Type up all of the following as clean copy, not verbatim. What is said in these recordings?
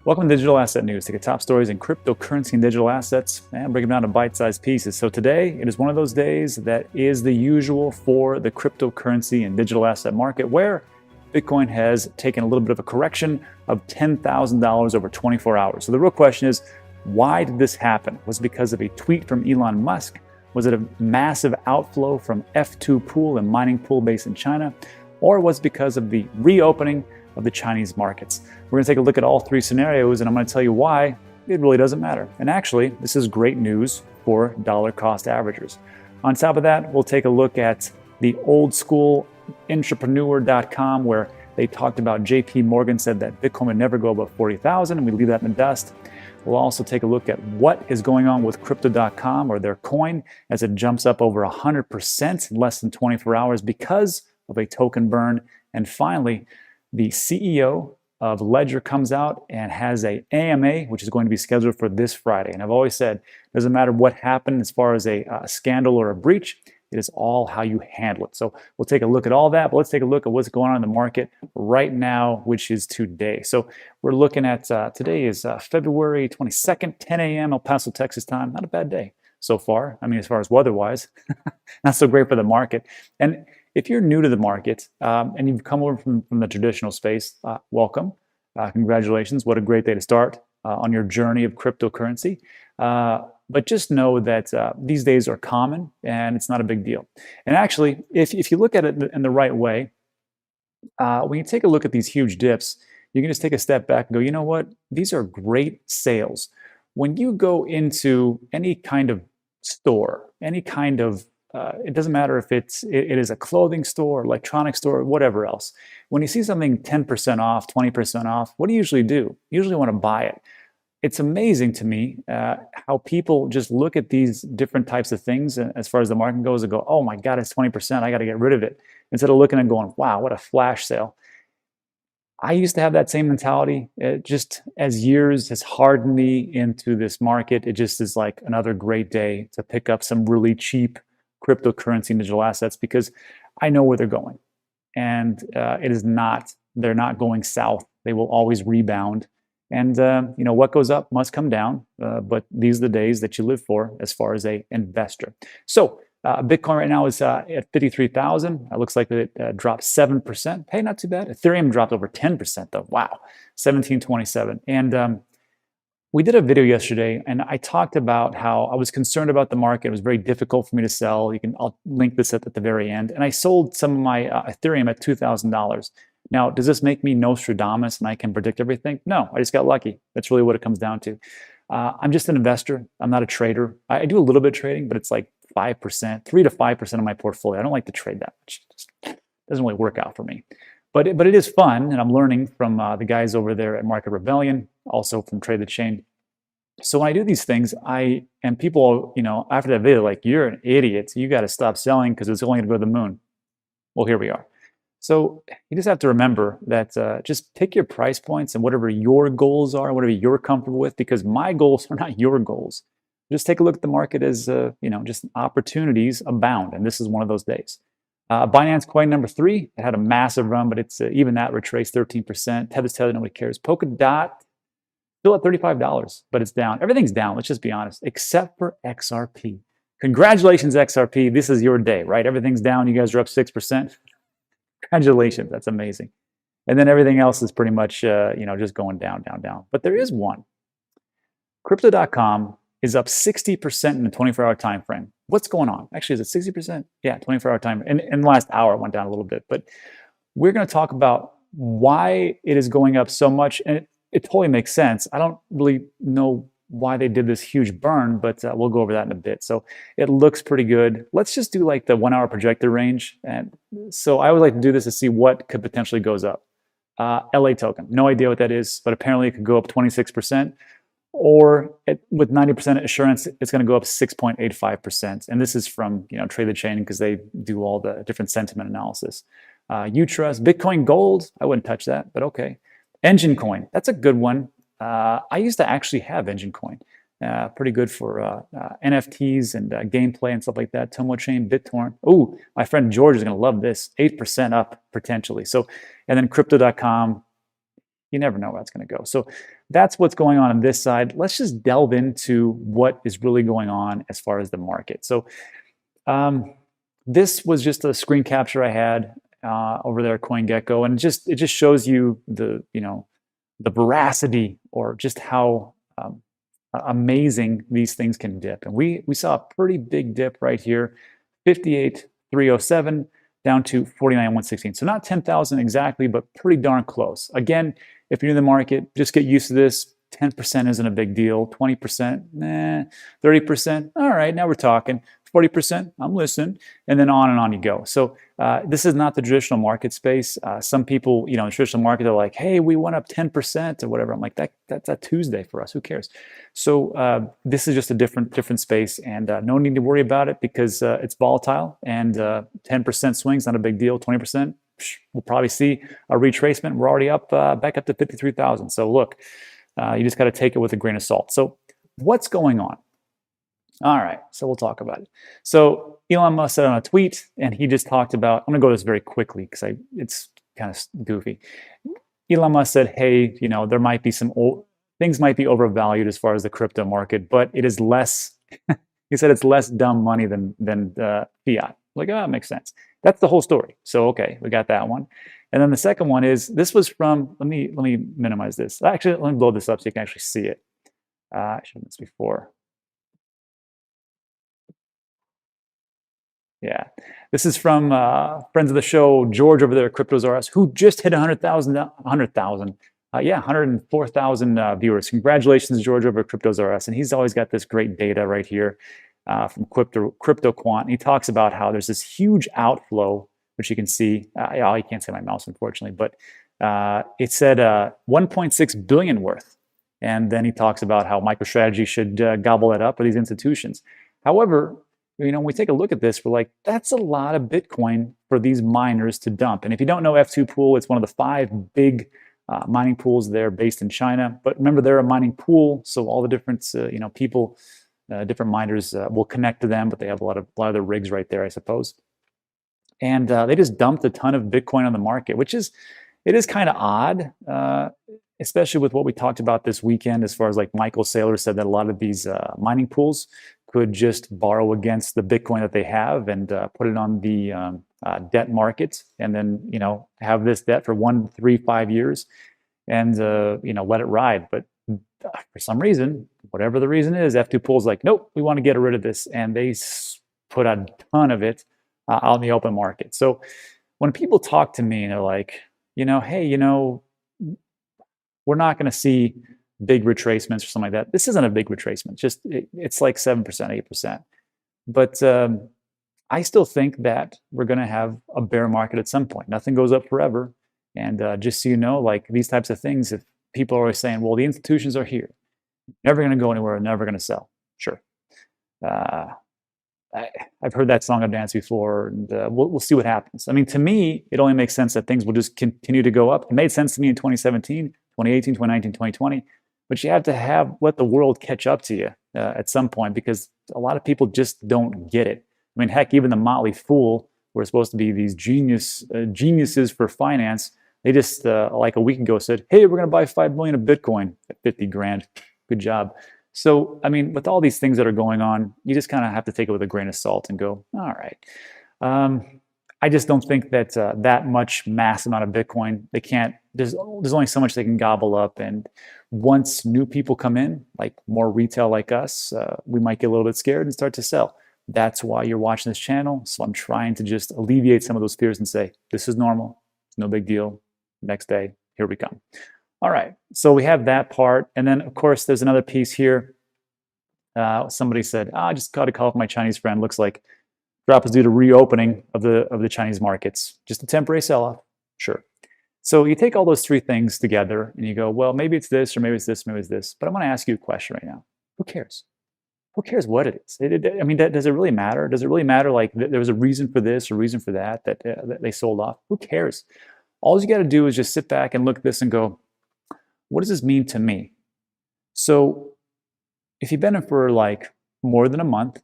Welcome to Digital Asset News. Take the top stories in cryptocurrency and digital assets and break them down to bite-sized pieces. So today, it is one of those days that is the usual for the cryptocurrency and digital asset market, where Bitcoin has taken a little bit of a correction of $10,000 over 24 hours. So the real question is, why did this happen? Was it because of a tweet from Elon Musk? Was it a massive outflow from F2 pool and mining pool based in China? Or was it because of the reopening of the Chinese markets? We're going to take a look at all three scenarios, and I'm going to tell you why it really doesn't matter. And actually, this is great news for dollar cost averagers. On top of that, we'll take a look at the old school entrepreneur.com, where they talked about JP Morgan said that Bitcoin would never go above 40,000, and we leave that in the dust. We'll also take a look at what is going on with crypto.com, or their coin, as it jumps up over 100% in less than 24 hours because of a token burn. And finally, the CEO of Ledger comes out and has a AMA, which is going to be scheduled for this Friday. And I've always said, it doesn't matter what happened as far as a scandal or a breach, it is all how you handle it. So we'll take a look at all that, but let's take a look at what's going on in the market right now, which is today. So we're looking at, today is February 22nd, 10 a.m. El Paso, Texas time. Not a bad day so far. I mean, as far as weather-wise, not so great for the market. And if you're new to the market and you've come over from the traditional space, welcome. Congratulations. What a great day to start on your journey of cryptocurrency. But just know that these days are common and it's not a big deal. And actually, if you look at it in the right way, when you take a look at these huge dips, you can just take a step back and go, you know what? These are great sales. When you go into any kind of store, any kind of it doesn't matter if it is a clothing store, electronic store, whatever else. When you see something 10% off, 20% off, what do you usually do? You usually want to buy it. It's amazing to me how people just look at these different types of things as far as the market goes and go, oh my God, it's 20%, I got to get rid of it. Instead of looking and going, wow, what a flash sale. I used to have that same mentality. It just, as years has hardened me into this market, it just is like another great day to pick up some really cheap cryptocurrency and digital assets, because I know where they're going. And they're not going south. They will always rebound. And what goes up must come down. But these are the days that you live for as far as an investor. So Bitcoin right now is at 53,000. It looks like it dropped 7%. Hey, not too bad. Ethereum dropped over 10% though. Wow, 1727. And we did a video yesterday, and I talked about how I was concerned about the market. It was very difficult for me to sell. I'll link this at the very end. And I sold some of my Ethereum at $2,000. Now, does this make me Nostradamus and I can predict everything? No, I just got lucky. That's really what it comes down to. I'm just an investor. I'm not a trader. I do a little bit of trading, but it's like 5%, 3 to 5% of my portfolio. I don't like to trade that much. It just doesn't really work out for me. But it is fun, and I'm learning from the guys over there at Market Rebellion, also from Trade the Chain. So when I do these things, people, after that video, like, you're an idiot. You got to stop selling because it's only going to go to the moon. Well, here we are. So you just have to remember that just pick your price points and whatever your goals are, whatever you're comfortable with, because my goals are not your goals. Just take a look at the market as, just opportunities abound, and this is one of those days. Binance coin number 3, it had a massive run, but it's even that retraced 13%. Tether's Tether, nobody cares. Polkadot, still at $35, but it's down. Everything's down, let's just be honest, except for XRP. Congratulations, XRP. This is your day, right? Everything's down. You guys are up 6%. Congratulations. That's amazing. And then everything else is pretty much, just going down, down, down. But there is one. Crypto.com is up 60% in the 24-hour time frame. What's going on? Actually, is it 60%? Yeah, 24-hour time. And in the last hour, it went down a little bit. But we're going to talk about why it is going up so much. And it totally makes sense. I don't really know why they did this huge burn, but we'll go over that in a bit. So it looks pretty good. Let's just do like the 1 hour projected range. And so I would like to do this to see what could potentially goes up. LA token, no idea what that is, but apparently it could go up 26%. Or with 90% assurance, it's going to go up 6.85%. And this is from Trade the Chain, because they do all the different sentiment analysis. Utrust, Bitcoin Gold, I wouldn't touch that, but okay. Engine Coin, that's a good one. I used to actually have Engine Coin. Pretty good for NFTs and gameplay and stuff like that. Tomo Chain, BitTorrent. Oh, my friend George is going to love this. 8% up potentially. So, and then Crypto.com. You never know where that's going to go. So that's what's going on this side. Let's just delve into what is really going on as far as the market. So um, this was just a screen capture I had over there at CoinGecko, and it just shows you the veracity or just how amazing these things can dip. And we saw a pretty big dip right here, 58,307 down to 49,116. So not 10,000 exactly, but pretty darn close. Again, if you're in the market, just get used to this. 10% isn't a big deal. 20%, nah. 30%, all right, now we're talking. 40%, I'm listening, and then on you go. So this is not the traditional market space. Some people, in the traditional market, are like, hey, we went up 10% or whatever. I'm like, that's a Tuesday for us. Who cares? So this is just a different space, and no need to worry about it because it's volatile, and 10% swings, not a big deal. 20%, we'll probably see a retracement. We're already up back up to 53,000. So look, you just got to take it with a grain of salt. So what's going on? All right, so we'll talk about it. So Elon Musk said on a tweet, and he just talked about, I'm gonna go this very quickly because it's kind of goofy. Elon Musk said, hey, there might be things might be overvalued as far as the crypto market, but it is less, he said it's less dumb money than fiat. Like, it makes sense. That's the whole story. So, okay, we got that one. And then the second one is, this was from, let me minimize this. Actually, let me blow this up so you can actually see it. I should have done this before. Yeah, this is from friends of the show, George over there at CryptoZaurus, who just hit 104,000 viewers. Congratulations, George over at CryptoZaurus, and he's always got this great data right here from Crypto Quant. And he talks about how there's this huge outflow, which you can see. You can't see my mouse, unfortunately, but it said 1.6 billion worth, and then he talks about how MicroStrategy should gobble it up for these institutions. However, when we take a look at this, we're like, that's a lot of Bitcoin for these miners to dump. And if you don't know F2 Pool, it's one of the 5 big mining pools there based in China. But remember, they're a mining pool, so all the different people, different miners will connect to them, but they have a lot of their rigs right there, I suppose. And they just dumped a ton of Bitcoin on the market, it is kind of odd, especially with what we talked about this weekend, as far as like Michael Saylor said that a lot of these mining pools could just borrow against the Bitcoin that they have and put it on the debt market, and then have this debt for 1, 3, 5 years, and let it ride. But for some reason, whatever the reason is, F2 Pool's like, nope, we want to get rid of this, and they put a ton of it out in the open market. So when people talk to me and they're like, hey, we're not going to see big retracements or something like that. This isn't a big retracement. It's like 7%, 8%. But I still think that we're going to have a bear market at some point. Nothing goes up forever. And just so you know, like these types of things, if people are always saying, well, the institutions are here, never going to go anywhere, never going to sell. Sure. I've heard that song and dance before, and we'll see what happens. I mean, to me, it only makes sense that things will just continue to go up. It made sense to me in 2017, 2018, 2019, 2020. But you have to let the world catch up to you at some point, because a lot of people just don't get it. I mean, heck, even the Motley Fool, who are supposed to be these geniuses for finance, they just like a week ago said, hey, we're going to buy 5 million of Bitcoin at 50 grand. Good job. So, I mean, with all these things that are going on, you just kind of have to take it with a grain of salt and go, all right. I just don't think that that much mass amount of Bitcoin, they can't, there's only so much they can gobble up. And once new people come in, like more retail like us, we might get a little bit scared and start to sell. That's why you're watching this channel. So I'm trying to just alleviate some of those fears and say, this is normal. It's no big deal. Next day, here we come. All right, so we have that part. And then, of course, there's another piece here. Somebody said, I just got a call from my Chinese friend. Looks like drop is due to reopening of the Chinese markets. Just a temporary sell-off. Sure. So you take all those 3 things together and you go, well, maybe it's this, or maybe it's this, maybe it's this. But I'm going to ask you a question right now. Who cares? Who cares what it is? I mean, does it really matter? Does it really matter, like, there was a reason for this or reason for that they sold off? Who cares? All you got to do is just sit back and look at this and go, what does this mean to me? So if you've been in for like more than a month,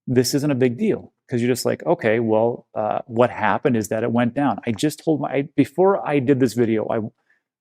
this isn't a big deal, because you're just like, okay, well, what happened is that it went down. I just told before I did this video,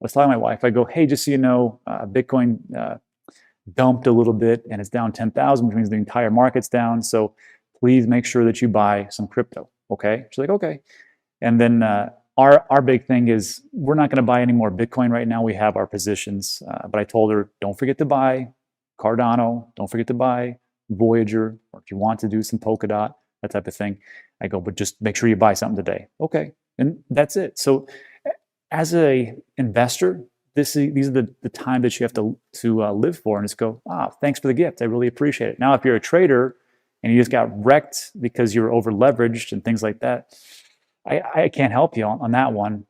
was telling my wife, I go, hey, just so you know, Bitcoin dumped a little bit and it's down 10,000, which means the entire market's down. So please make sure that you buy some crypto. Okay. She's like, okay. And then our big thing is we're not going to buy any more Bitcoin right now. We have our positions. But I told her, don't forget to buy Cardano. Don't forget to buy Voyager, or if you want to do some Polkadot, that type of thing. I go, but just make sure you buy something today. Okay. And that's it. So as a investor, these are the time that you have to live for, and just go, thanks for the gift. I really appreciate it. Now, if you're a trader and you just got wrecked because you're over leveraged and things like that, I can't help you on that one.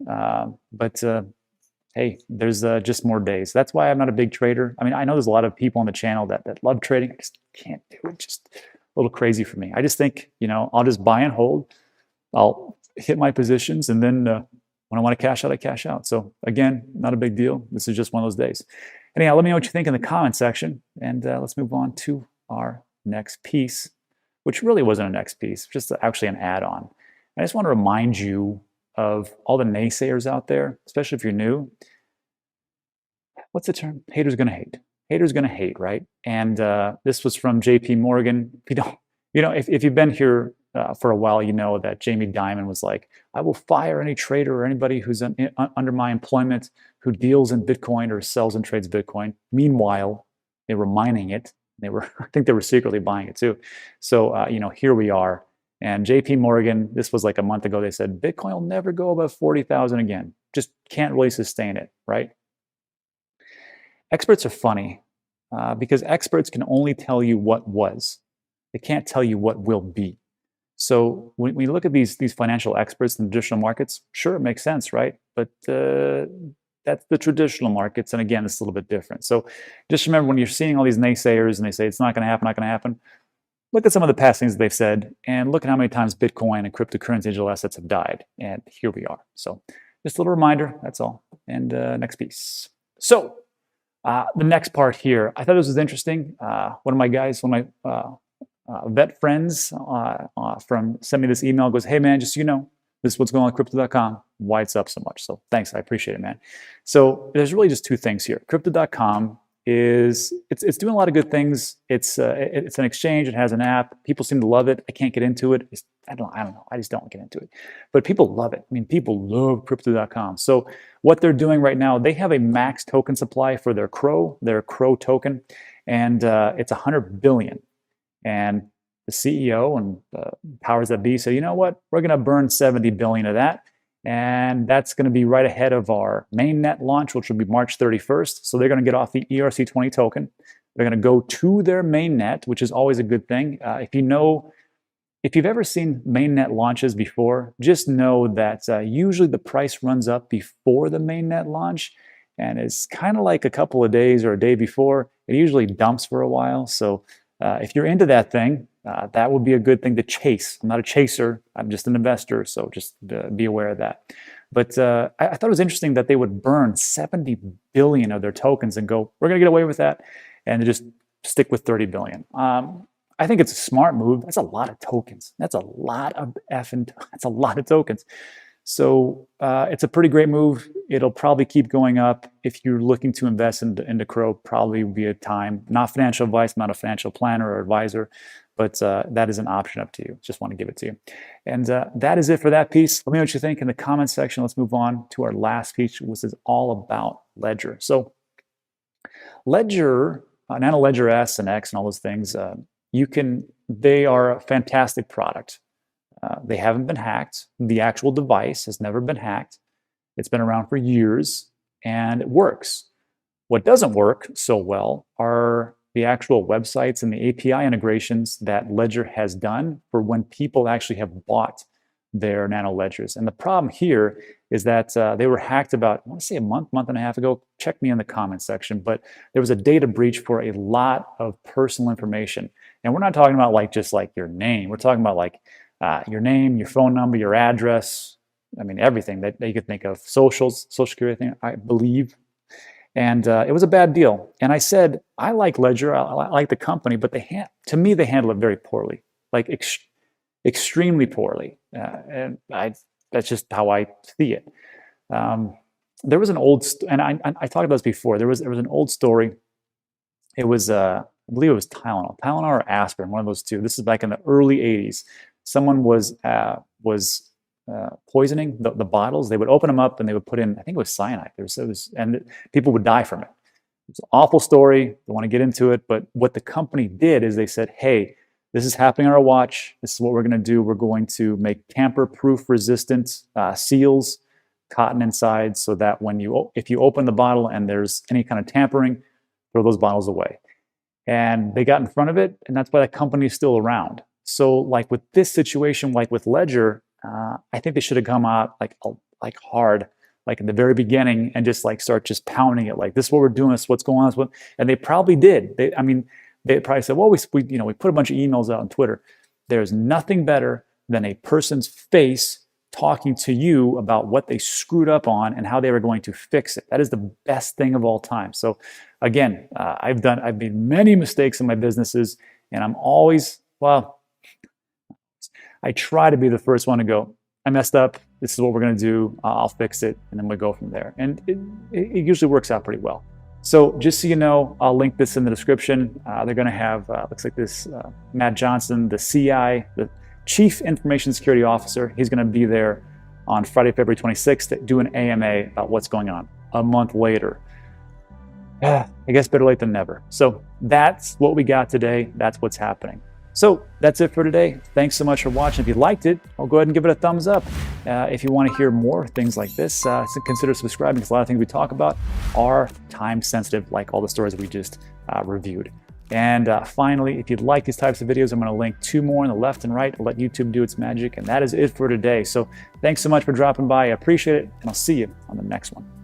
But hey, there's just more days. That's why I'm not a big trader. I mean, I know there's a lot of people on the channel that love trading. I just can't do it. Just a little crazy for me. I just think, I'll just buy and hold. I'll hit my positions, and then when I want to cash out, I cash out. So again, not a big deal. This is just one of those days. Anyhow, let me know what you think in the comment section, and let's move on to our next piece, which really wasn't a next piece, just actually an add-on. I just want to remind you of all the naysayers out there, especially if you're new. What's the term? Haters gonna hate. Haters gonna hate, right? And this was from J.P. Morgan. If you've been here for a while, you know that Jamie Dimon was like, I will fire any trader or anybody who's under my employment who deals in Bitcoin or sells and trades Bitcoin. Meanwhile, they were mining it. I think they were secretly buying it too. So, here we are. And JP Morgan, this was like a month ago, they said, Bitcoin will never go above 40,000 again. Just can't really sustain it, right? Experts are funny because experts can only tell you what was. They can't tell you what will be. So when you look at these financial experts in the traditional markets, sure, it makes sense, right? But that's the traditional markets. And again, it's a little bit different. So just remember, when you're seeing all these naysayers and they say it's not going to happen, not going to happen, look at some of the past things they've said and look at how many times Bitcoin and cryptocurrency digital assets have died. And here we are. So just a little reminder, that's all. And next piece. So the next part here, I thought this was interesting. One of my vet friends sent me this email, goes, hey man, just so you know, this is what's going on with crypto.com, why it's up so much. So thanks, I appreciate it, man. So there's really just two things here. Crypto.com it's doing a lot of good things. It's an exchange. It has an app. People seem to love it. I can't get into it. I don't know. I just don't get into it. But people love it. I mean, people love crypto.com. So what they're doing right now, they have a max token supply for their Crow token, and it's 100 billion. And the CEO and powers that be said, you know what? We're going to burn 70 billion of that. And that's going to be right ahead of our mainnet launch, which will be March 31st. So they're going to get off the ERC20 token. They're going to go to their mainnet, which is always a good thing. If you've ever seen mainnet launches before, just know that usually the price runs up before the mainnet launch. And it's kind of like a couple of days or a day before. It usually dumps for a while. So if you're into that thing, that would be a good thing to chase. I'm not a chaser. I'm just an investor. So just be aware of that. But I thought it was interesting that they would burn 70 billion of their tokens and go, we're going to get away with that. And just stick with 30 billion. I think it's a smart move. That's a lot of tokens. That's a lot of tokens. So it's a pretty great move. It'll probably keep going up. If you're looking to invest into Crow, probably will be a time. Not financial advice, not a financial planner or advisor, but that is an option up to you. Just want to give it to you. And that is it for that piece. Let me know what you think in the comment section. Let's move on to our last piece, which is all about Ledger. So Ledger, Nano Ledger S and X and all those things, they are a fantastic product. They haven't been hacked. The actual device has never been hacked. It's been around for years and it works. What doesn't work so well are the actual websites and the API integrations that Ledger has done for when people actually have bought their Nano Ledgers. And the problem here is that they were hacked about, I want to say a month and a half ago. Check me in the comment section. But there was a data breach for a lot of personal information. And we're not talking about just your name. We're talking about your name, your phone number, your address. I mean, everything that you could think of. Social security thing, I believe. And it was a bad deal. And I said, I like Ledger, I like the company, but to me, they handle it very poorly, extremely poorly. And that's just how I see it. there was an old, and I talked about this before. There was an old story. It was, I believe it was Tylenol or aspirin, one of those two. This is back in the early 80s. Someone was poisoning the bottles. They would open them up and they would put in, I think it was cyanide. And people would die from it. It's an awful story. Don't want to get into it. But what the company did is they said, hey, this is happening on our watch. This is what we're going to do. We're going to make tamper-proof resistant seals, cotton inside, so that if you open the bottle and there's any kind of tampering, throw those bottles away. And they got in front of it, and that's why that company is still around. So like with this situation, like with Ledger, I think they should have come out like hard, like in the very beginning, and just like start just pounding it. Like, this is what we're doing, this is what's going on. And they probably did. They probably said, well, we put a bunch of emails out on Twitter. There's nothing better than a person's face talking to you about what they screwed up on and how they were going to fix it. That is the best thing of all time. So again, I've made many mistakes in my businesses, and I'm always, I try to be the first one to go, I messed up, this is what we're going to do, I'll fix it, and then we go from there. And it usually works out pretty well. So just so you know, I'll link this in the description. They're going to have, looks like this, Matt Johnson, the CI, the Chief Information Security Officer. He's going to be there on Friday, February 26th to do an AMA about what's going on a month later. I guess better late than never. So that's what we got today. That's what's happening. So that's it for today. Thanks so much for watching. If you liked it, I'll go ahead and give it a thumbs up. If you want to hear more things like this, consider subscribing, because a lot of things we talk about are time sensitive, like all the stories we just reviewed. And finally, if you'd like these types of videos, I'm going to link 2 more on the left and right. I'll let YouTube do its magic. And that is it for today. So thanks so much for dropping by. I appreciate it. And I'll see you on the next one.